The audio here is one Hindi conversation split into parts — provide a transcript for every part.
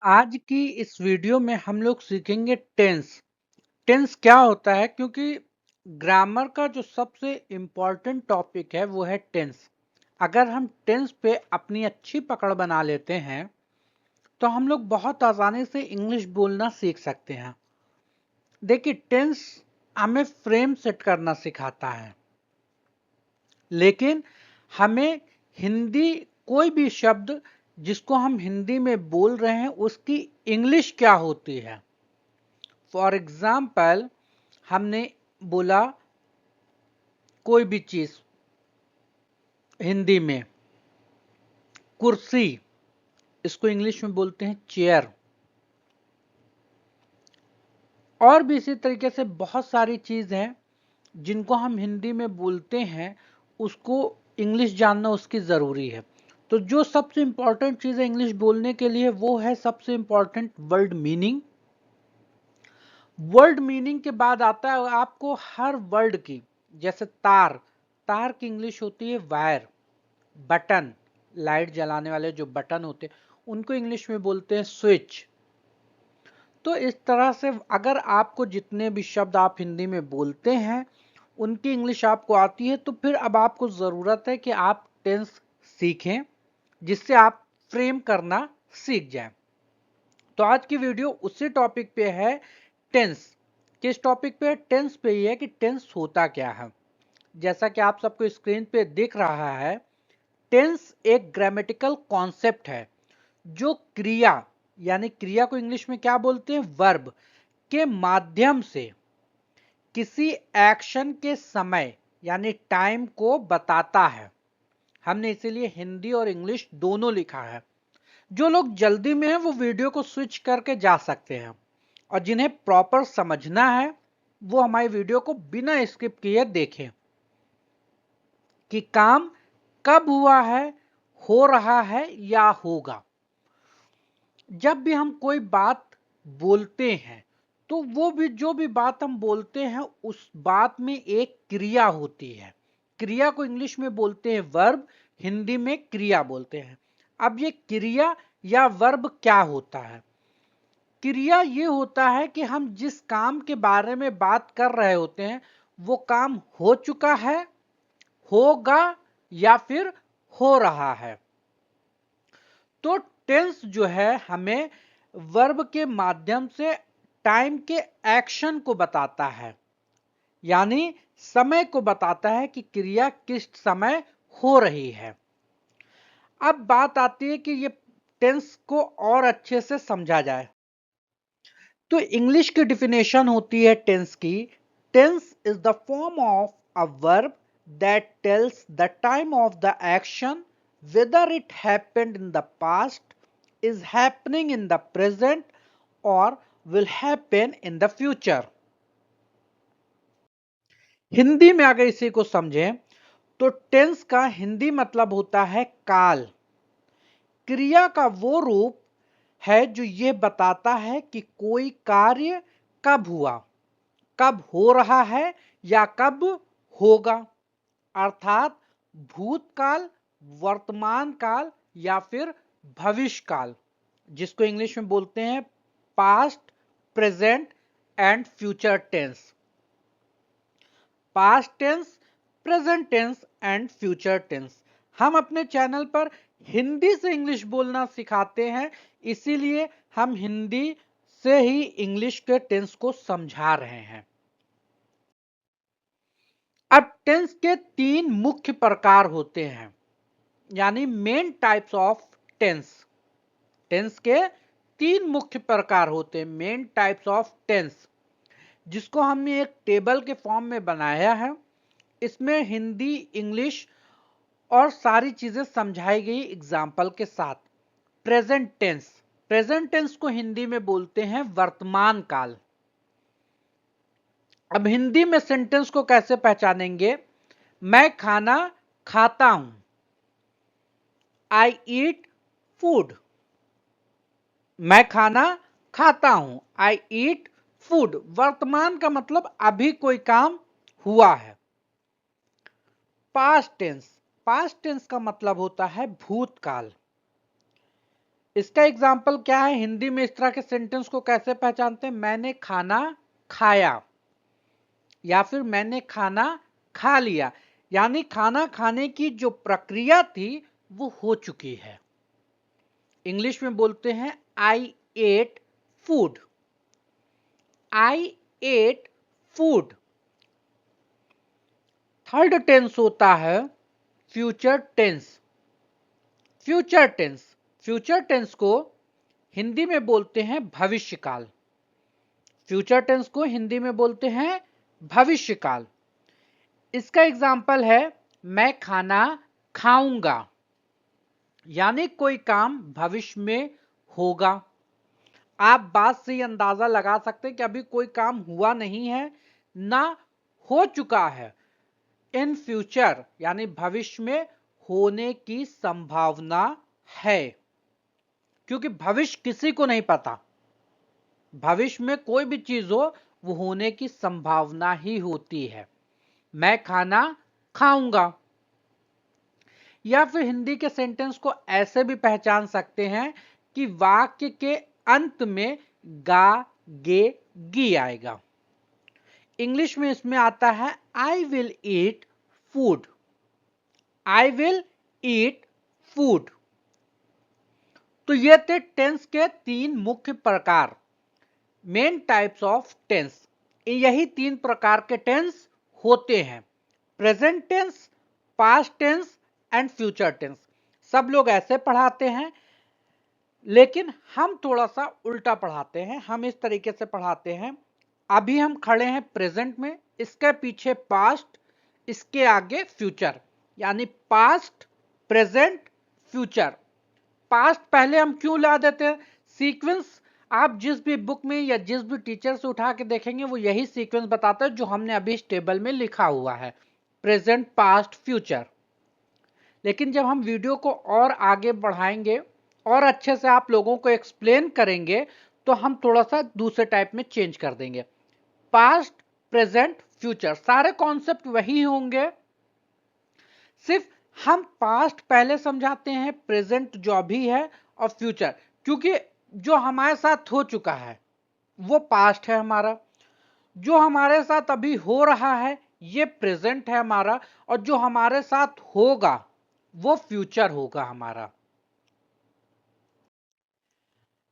आज की इस वीडियो में हम लोग सीखेंगे टेंस। टेंस क्या होता है, क्योंकि ग्रामर का जो सबसे इम्पोर्टेंट टॉपिक है वो है टेंस। अगर हम टेंस पे अपनी अच्छी पकड़ बना लेते हैं तो हम लोग बहुत आसानी से इंग्लिश बोलना सीख सकते हैं। देखिए, टेंस हमें फ्रेम सेट करना सिखाता है, लेकिन हमें हिंदी कोई भी शब्द जिसको हम हिंदी में बोल रहे हैं उसकी इंग्लिश क्या होती है। फॉर एग्जाम्पल, हमने बोला कोई भी चीज हिंदी में, कुर्सी, इसको इंग्लिश में बोलते हैं चेयर। और भी इसी तरीके से बहुत सारी चीज हैं जिनको हम हिंदी में बोलते हैं, उसको इंग्लिश जानना उसकी जरूरी है। तो जो सबसे इंपॉर्टेंट चीज है इंग्लिश बोलने के लिए वो है सबसे important word meaning. Word meaning के बाद आता है आपको हर वर्ड की, जैसे तार, तार की इंग्लिश होती है वायर। बटन, लाइट जलाने वाले जो बटन होते हैं उनको इंग्लिश में बोलते हैं स्विच। तो इस तरह से अगर आपको जितने भी शब्द आप हिंदी में बोलते हैं उनकी इंग्लिश आपको आती है, तो फिर अब आपको जरूरत है कि आप टेंस सीखें, जिससे आप फ्रेम करना सीख जाएं। तो आज की वीडियो उसी टॉपिक पे है, टेंस। किस टॉपिक पे? टेंस पे ही है कि टेंस होता क्या है। जैसा कि आप सबको स्क्रीन पे दिख रहा है, टेंस एक ग्रामेटिकल कॉन्सेप्ट है जो क्रिया, यानी क्रिया को इंग्लिश में क्या बोलते हैं, वर्ब, के माध्यम से किसी एक्शन के समय यानी टाइम को बताता है। हमने इसीलिए हिंदी और इंग्लिश दोनों लिखा है। जो लोग जल्दी में हैं वो वीडियो को स्विच करके जा सकते हैं, और जिन्हें प्रॉपर समझना है वो हमारी वीडियो को बिना स्किप किए देखें कि काम कब हुआ है, हो रहा है या होगा। जब भी हम कोई बात बोलते हैं तो वो भी जो भी बात हम बोलते हैं उस बात में एक क्रिया होती है। क्रिया को इंग्लिश में बोलते हैं वर्ब, हिंदी में क्रिया बोलते हैं। अब ये क्रिया या वर्ब क्या होता है? क्रिया ये होता है कि हम जिस काम के बारे में बात कर रहे होते हैं वो काम हो चुका है, होगा या फिर हो रहा है। तो टेंस जो है हमें वर्ब के माध्यम से टाइम के एक्शन को बताता है, यानी समय को बताता है कि क्रिया किस समय हो रही है। अब बात आती है कि ये टेंस को और अच्छे से समझा जाए, तो इंग्लिश की डिफिनेशन होती है टेंस की, tense is the form of a verb that tells the time of the action whether it happened in the past, is happening in the present or will happen in the future। Hindi में अगर इसी को समझें तो टेंस का हिंदी मतलब होता है काल। क्रिया का वो रूप है जो ये बताता है कि कोई कार्य कब हुआ, कब हो रहा है या कब होगा। अर्थात भूतकाल, वर्तमान काल या फिर भविष्य काल, जिसको इंग्लिश में बोलते हैं past, present and future tense. Past tense, present tense and future tense. हम अपने चैनल पर हिंदी से इंग्लिश बोलना सिखाते हैं, इसीलिए हम हिंदी से ही इंग्लिश के टेंस को समझा रहे हैं। अब टेंस के तीन मुख्य प्रकार होते हैं, यानी main types of tense. Tense के तीन मुख्य प्रकार होते हैं, मेन टाइप्स ऑफ टेंस, जिसको हमने एक टेबल के फॉर्म में बनाया है। इसमें हिंदी, इंग्लिश और सारी चीजें समझाई गई एग्जाम्पल के साथ। प्रेजेंट टेंस, प्रेजेंट टेंस को हिंदी में बोलते हैं वर्तमान काल। अब हिंदी में सेंटेंस को कैसे पहचानेंगे? मैं खाना खाता हूं, आई ईट फूड। मैं खाना खाता हूं, आई ईट फूड। वर्तमान का मतलब अभी कोई काम हुआ है। पास्ट टेंस, पास्ट टेंस का मतलब होता है भूतकाल। इसका एग्जाम्पल क्या है, हिंदी में इस तरह के सेंटेंस को कैसे पहचानते हैं, मैंने खाना खाया या फिर मैंने खाना खा लिया, यानी खाना खाने की जो प्रक्रिया थी वो हो चुकी है। इंग्लिश में बोलते हैं I ate food, I ate food. Third tense होता है future tense. Future tense, future tense को हिंदी में बोलते हैं भविष्यकाल। फ्यूचर टेंस को हिंदी में बोलते हैं भविष्यकाल। इसका एग्जाम्पल है मैं खाना खाऊंगा, यानी कोई काम भविष्य में होगा। आप बात से ही अंदाजा लगा सकते हैं कि अभी कोई काम हुआ नहीं है ना हो चुका है। इन फ्यूचर यानी भविष्य में होने की संभावना है, क्योंकि भविष्य किसी को नहीं पता। भविष्य में कोई भी चीज हो वो होने की संभावना ही होती है। मैं खाना खाऊंगा। या फिर हिंदी के सेंटेंस को ऐसे भी पहचान सकते हैं कि वाक्य के अंत में गा, गे, गी आएगा। इंग्लिश में इसमें आता है I will eat food, I will eat food. तो ये थे टेंस के तीन मुख्य प्रकार, मेन टाइप्स ऑफ टेंस। यही तीन प्रकार के टेंस होते हैं, present tense, past tense and future tense. सब लोग ऐसे पढ़ाते हैं, लेकिन हम थोड़ा सा उल्टा पढ़ाते हैं। हम इस तरीके से पढ़ाते हैं, अभी हम खड़े हैं प्रेजेंट में, इसके पीछे पास्ट, इसके आगे फ्यूचर, यानी पास्ट, प्रेजेंट, फ्यूचर। पास्ट पहले हम क्यों ला देते हैं, सीक्वेंस आप जिस भी बुक में या जिस भी टीचर से उठा के देखेंगे वो यही सीक्वेंस बताता है जो हमने अभी इस टेबल में लिखा हुआ है, प्रेजेंट, पास्ट, फ्यूचर। लेकिन जब हम वीडियो को और आगे बढ़ाएंगे और अच्छे से आप लोगों को एक्सप्लेन करेंगे तो हम थोड़ा सा दूसरे टाइप में चेंज कर देंगे। पास्ट, प्रेजेंट, फ्यूचर सारे कॉन्सेप्ट वही होंगे, सिर्फ हम पास्ट पहले समझाते हैं, प्रेजेंट जो अभी है, और फ्यूचर क्योंकि जो हमारे साथ हो चुका है वो पास्ट है हमारा, जो हमारे साथ अभी हो रहा है ये प्रेजेंट है हमारा, और जो हमारे साथ होगा वो फ्यूचर होगा हमारा।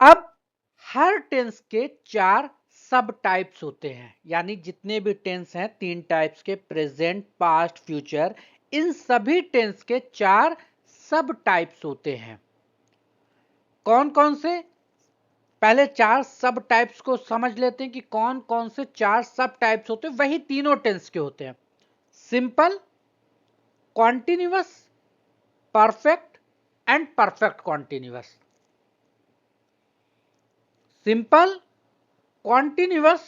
अब हर टेंस के चार सब टाइप्स होते हैं, यानी जितने भी टेंस हैं तीन टाइप्स के, प्रेजेंट, पास्ट, फ्यूचर, इन सभी टेंस के चार सब टाइप्स होते हैं। कौन कौन से, पहले चार सब टाइप्स को समझ लेते हैं कि कौन कौन से चार सब टाइप्स होते हैं। वही तीनों टेंस के होते हैं, simple, continuous, perfect and perfect continuous. Simple, continuous,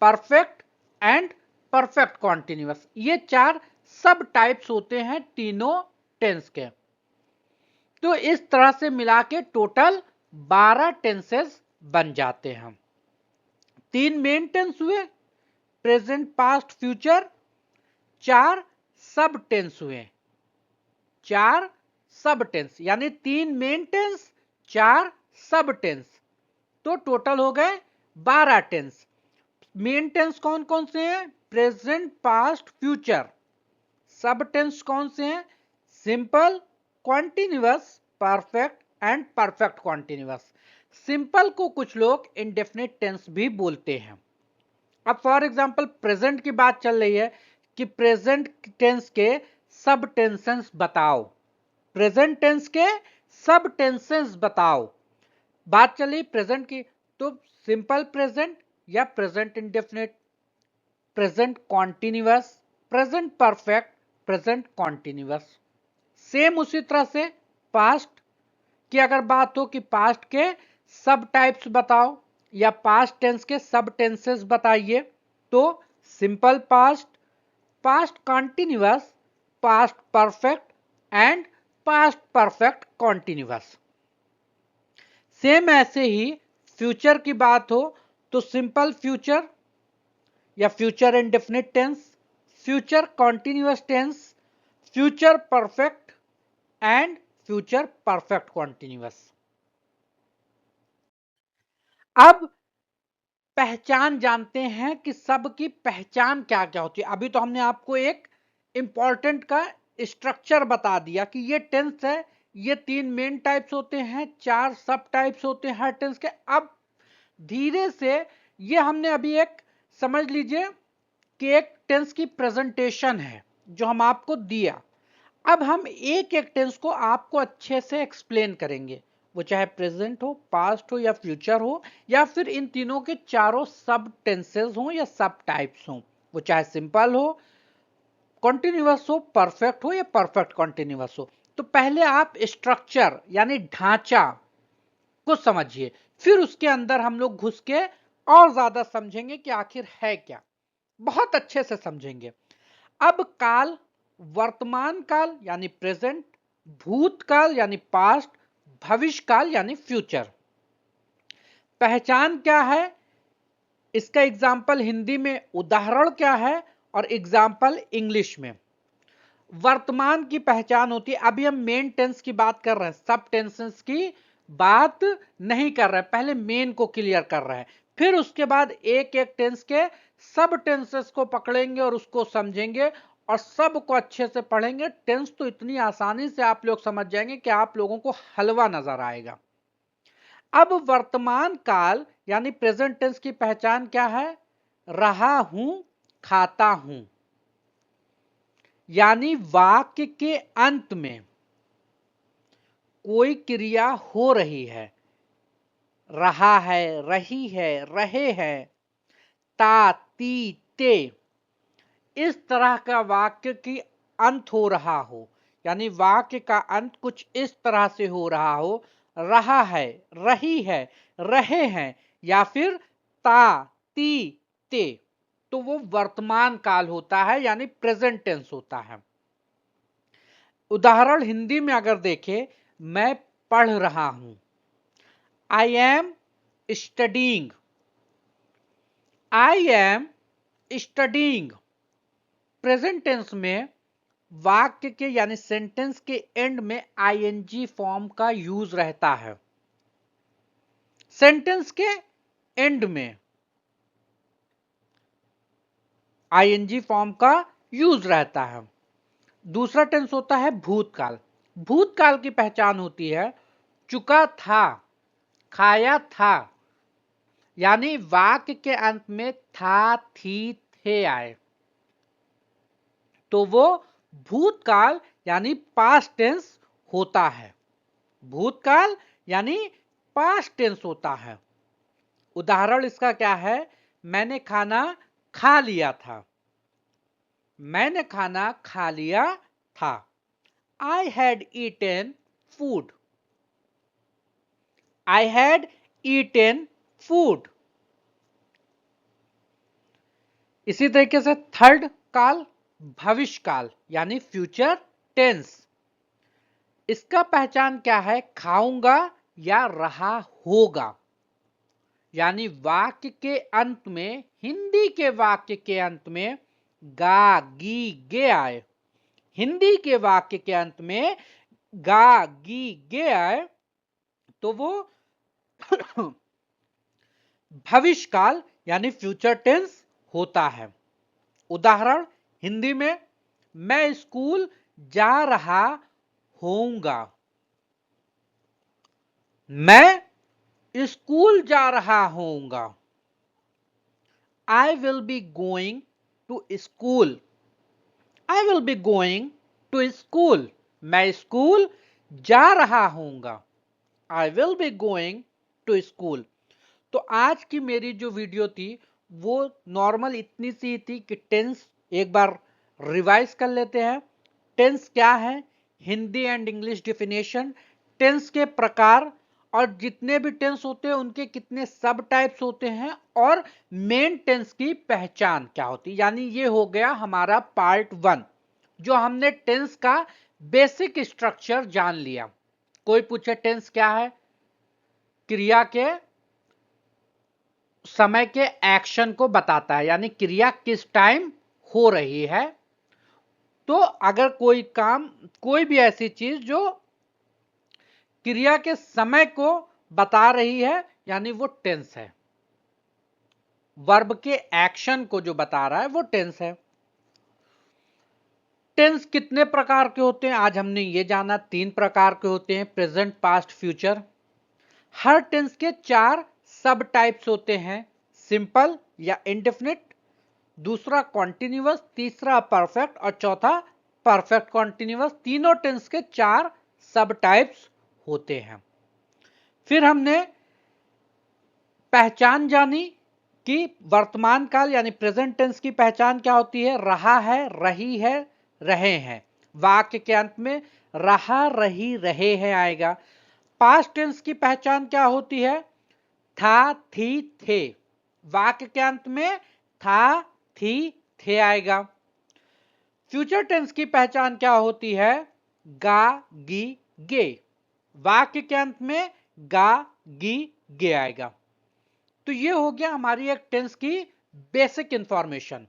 perfect and perfect continuous, ये चार सब टाइप्स होते हैं तीनों टेंस के। तो इस तरह से मिला के टोटल 12 टेंसेस बन जाते हैं। तीन मेन टेंस हुए, प्रेजेंट, पास्ट, फ्यूचर। चार सब टेंस हुए, चार सब टेंस, यानी तीन मेन टेंस, चार सब टेंस, तो टोटल हो गए 12 टेंस। मेन टेंस कौन कौन से हैं, प्रेजेंट, पास्ट, फ्यूचर। सब टेंस कौन से हैं, simple, continuous, perfect and perfect continuous. Simple को कुछ लोग इंडेफिनिट टेंस भी बोलते हैं। अब फॉर एग्जांपल प्रेजेंट की बात चल रही है कि प्रेजेंट टेंस के सब टेंसेस बताओ, प्रेजेंट टेंस के सब टेंसेस बताओ। बात चली प्रेजेंट की, तो सिंपल प्रेजेंट या present indefinite, present continuous, present perfect, present continuous. Same उसी तरह से पास्ट की अगर बात हो कि पास्ट के सब टाइप्स बताओ या पास्ट टेंस के सब टेंसेस बताइए, तो simple past, past continuous, past perfect and past perfect continuous. Same ऐसे ही फ्यूचर की बात हो तो सिंपल फ्यूचर या future indefinite tense, future continuous tense, future perfect and future perfect continuous. अब पहचान जानते हैं कि सब की पहचान क्या क्या होती है। अभी तो हमने आपको एक इंपॉर्टेंट का स्ट्रक्चर बता दिया कि ये टेंस है, ये 3 मेन टाइप्स होते हैं, 4 सब टाइप्स होते हैं हर टेंस के। अब धीरे से ये हमने अभी एक समझ लीजिए कि एक टेंस की प्रेजेंटेशन है जो हम आपको दिया। अब हम एक एक टेंस को आपको अच्छे से एक्सप्लेन करेंगे, वो चाहे प्रेजेंट हो, पास्ट हो या फ्यूचर हो, या फिर इन तीनों के चारों सब टेंसेस हो या सब टाइप्स हो, वो चाहे सिंपल हो, कॉन्टिन्यूअस हो, परफेक्ट हो या परफेक्ट कॉन्टिन्यूअस हो। तो पहले आप स्ट्रक्चर यानी ढांचा को समझिए, फिर उसके अंदर हम लोग घुस के और ज्यादा समझेंगे कि आखिर है क्या, बहुत अच्छे से समझेंगे। अब काल, वर्तमान काल यानी प्रेजेंट, भूतकाल यानी पास्ट, भविष्य काल यानी फ्यूचर। पहचान क्या है, इसका एग्जाम्पल हिंदी में उदाहरण क्या है, और एग्जाम्पल इंग्लिश में। वर्तमान की पहचान होती है, अभी हम मेन टेंस की बात कर रहे हैं, सब टेंसेस की बात नहीं कर रहे हैं, पहले मेन को क्लियर कर रहे हैं, फिर उसके बाद एक एक टेंस के सब टेंसेस को पकड़ेंगे और उसको समझेंगे और सब को अच्छे से पढ़ेंगे। टेंस तो इतनी आसानी से आप लोग समझ जाएंगे कि आप लोगों को हलवा नजर आएगा। अब वर्तमान काल यानी प्रेजेंट टेंस की पहचान क्या है, रहा हूं, खाता हूं, यानी वाक्य के अंत में कोई क्रिया हो रही है, रहा है, रही है, रहे हैं, ता, ती, ते, इस तरह का वाक्य की अंत हो रहा हो, यानी वाक्य का अंत कुछ इस तरह से हो रहा हो, रहा है, रही है, रहे हैं, या फिर ता, ती, ते, तो वो वर्तमान काल होता है यानी प्रेजेंट टेंस होता है। उदाहरण हिंदी में अगर देखें, मैं पढ़ रहा हूं, I am studying, I am studying. Present tense में वाक्य के यानी सेंटेंस के एंड में आईएनजी फॉर्म का यूज रहता है, सेंटेंस के एंड में आईएनजी फॉर्म का यूज रहता है। दूसरा टेंस होता है भूतकाल। भूतकाल की पहचान होती है चुका था, खाया था, यानी वाक्य के अंत में था, थी, थे आए तो वो भूतकाल यानी पास्ट टेंस होता है। भूतकाल यानी पास्ट टेंस होता है। उदाहरण इसका क्या है, मैंने खाना खा लिया था, मैंने खाना खा लिया था, I had eaten food, I had eaten food. इसी तरीके से थर्ड काल भविष्य काल यानी फ्यूचर टेंस। इसका पहचान क्या है, खाऊंगा या रहा होगा, यानी वाक्य के अंत में, हिंदी के वाक्य के अंत में गा, गी, गे आए, हिंदी के वाक्य के अंत में गा, गी, गे आए तो वो भविष्य काल यानी फ्यूचर टेंस होता है। उदाहरण हिंदी में, मैं स्कूल जा रहा होऊंगा, मैं स्कूल जा रहा होऊंगा, I will be going to school, I will be going to school, मैं स्कूल जा रहा होऊंगा, I will be going to school. तो आज की मेरी जो वीडियो थी वो नॉर्मल इतनी सी थी कि टेंस एक बार रिवाइज कर लेते हैं। टेंस क्या है, Hindi and English definition, tense के प्रकार और जितने भी टेंस होते हैं उनके कितने सब टाइप्स होते हैं, और मेन टेंस की पहचान क्या होती है। यानी ये हो गया हमारा पार्ट 1 जो हमने टेंस का बेसिक स्ट्रक्चर जान लिया। कोई पूछे टेंस क्या है, क्रिया के समय के एक्शन को बताता है, यानी क्रिया किस टाइम हो रही है। तो अगर कोई काम, कोई भी ऐसी चीज जो क्रिया के समय को बता रही है यानी वो टेंस है। वर्ब के एक्शन को जो बता रहा है वो टेंस है। टेंस कितने प्रकार के होते हैं आज हमने ये जाना। 3 प्रकार के होते हैं, प्रेजेंट, पास्ट, फ्यूचर। हर टेंस के 4 सब टाइप्स होते हैं, सिंपल या इंडेफिनिट, दूसरा कॉन्टिन्यूअस, तीसरा परफेक्ट और चौथा परफेक्ट कॉन्टिन्यूअस। तीनों टेंस के 4 सब टाइप्स होते हैं। फिर हमने पहचान जानी कि वर्तमान काल यानी प्रेजेंट टेंस की पहचान क्या होती है। रहा है, रही है, रहे हैं। वाक्य के अंत में रहा, रही, रहे हैं आएगा। पास्ट टेंस की पहचान क्या होती है। था, थी, थे। वाक्य के अंत में था, थी, थे आएगा। फ्यूचर टेंस की पहचान क्या होती है। गा, गी, गे। वाक्य के अंत में गा, गी, गे आएगा। तो ये हो गया हमारी एक टेंस की बेसिक इंफॉर्मेशन।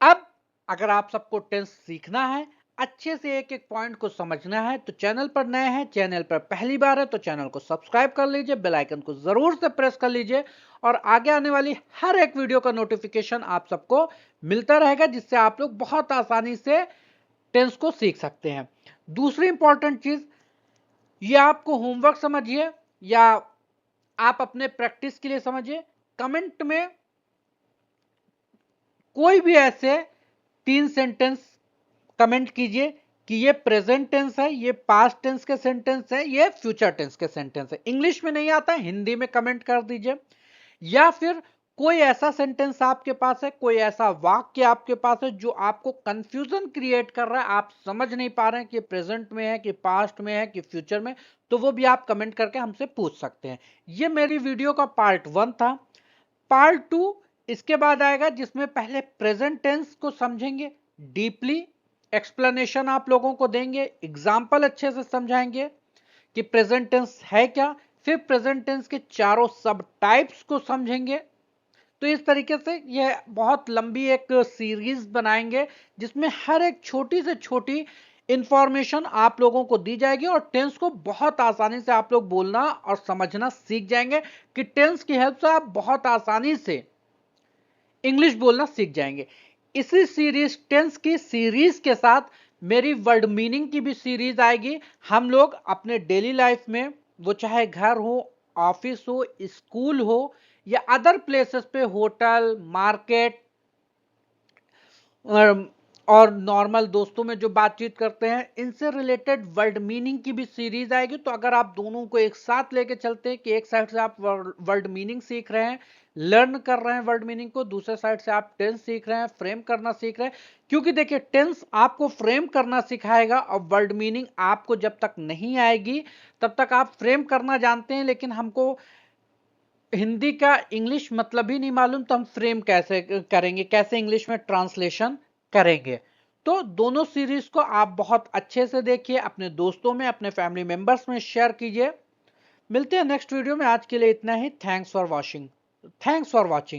अब अगर आप सबको टेंस सीखना है, अच्छे से एक एक पॉइंट को समझना है, तो चैनल पर नए हैं, चैनल पर पहली बार है तो चैनल को सब्सक्राइब कर लीजिए, बेल आइकन को जरूर से प्रेस कर लीजिए और आगे आने वाली हर एक वीडियो का नोटिफिकेशन आप सबको मिलता रहेगा, जिससे आप लोग बहुत आसानी से टेंस को सीख सकते हैं। दूसरी इंपॉर्टेंट चीज, ये आपको होमवर्क समझिए या आप अपने प्रैक्टिस के लिए समझिए। कमेंट में कोई भी ऐसे 3 सेंटेंस कमेंट कीजिए कि ये प्रेजेंट टेंस है, ये पास्ट टेंस के सेंटेंस है, ये फ्यूचर टेंस के सेंटेंस है। इंग्लिश में नहीं आता है, हिंदी में कमेंट कर दीजिए। या फिर कोई ऐसा सेंटेंस आपके पास है, कोई ऐसा वाक्य आपके पास है जो आपको कंफ्यूजन क्रिएट कर रहा है, आप समझ नहीं पा रहे हैं कि प्रेजेंट में है कि पास्ट में है कि फ्यूचर में, तो वो भी आप कमेंट करके हमसे पूछ सकते हैं। ये मेरी वीडियो का पार्ट 1 था। पार्ट 2 इसके बाद आएगा, जिसमें पहले प्रेजेंट टेंस को समझेंगे डीपली, एक्सप्लेनेशन आप लोगों को देंगे, एग्जाम्पल अच्छे से समझाएंगे कि प्रेजेंट टेंस है क्या। फिर प्रेजेंट टेंस के चारों सब टाइप्स को समझेंगे। तो इस तरीके से यह बहुत लंबी एक सीरीज बनाएंगे, जिसमें हर एक छोटी से छोटी इंफॉर्मेशन आप लोगों को दी जाएगी और टेंस को बहुत आसानी से आप लोग बोलना और समझना सीख जाएंगे कि टेंस की हेल्प से आप बहुत आसानी से इंग्लिश बोलना सीख जाएंगे। इसी सीरीज, टेंस की सीरीज के साथ मेरी वर्ड मीनिंग की भी सीरीज आएगी। हम लोग अपने डेली लाइफ में, वो चाहे घर हो, ऑफिस हो, स्कूल हो या अदर प्लेसेस पे, होटल, मार्केट और नॉर्मल दोस्तों में जो बातचीत करते हैं, इनसे रिलेटेड वर्ड मीनिंग की भी सीरीज आएगी। तो अगर आप दोनों को एक साथ लेके चलते हैं कि एक साइड से आप वर्ड मीनिंग सीख रहे हैं, लर्न कर रहे हैं वर्ड मीनिंग को, दूसरे साइड से आप टेंस सीख रहे हैं, फ्रेम करना सीख रहे हैं। क्योंकि देखिए, टेंस आपको फ्रेम करना सिखाएगा और वर्ड मीनिंग आपको जब तक नहीं आएगी तब तक आप फ्रेम करना जानते हैं, लेकिन हमको हिंदी का इंग्लिश मतलब ही नहीं मालूम, तो हम फ्रेम कैसे करेंगे, कैसे इंग्लिश में ट्रांसलेशन करेंगे। तो दोनों सीरीज को आप बहुत अच्छे से देखिए, अपने दोस्तों में, अपने फैमिली मेंबर्स में शेयर कीजिए। मिलते हैं नेक्स्ट वीडियो में। आज के लिए इतना ही। Thanks for watching.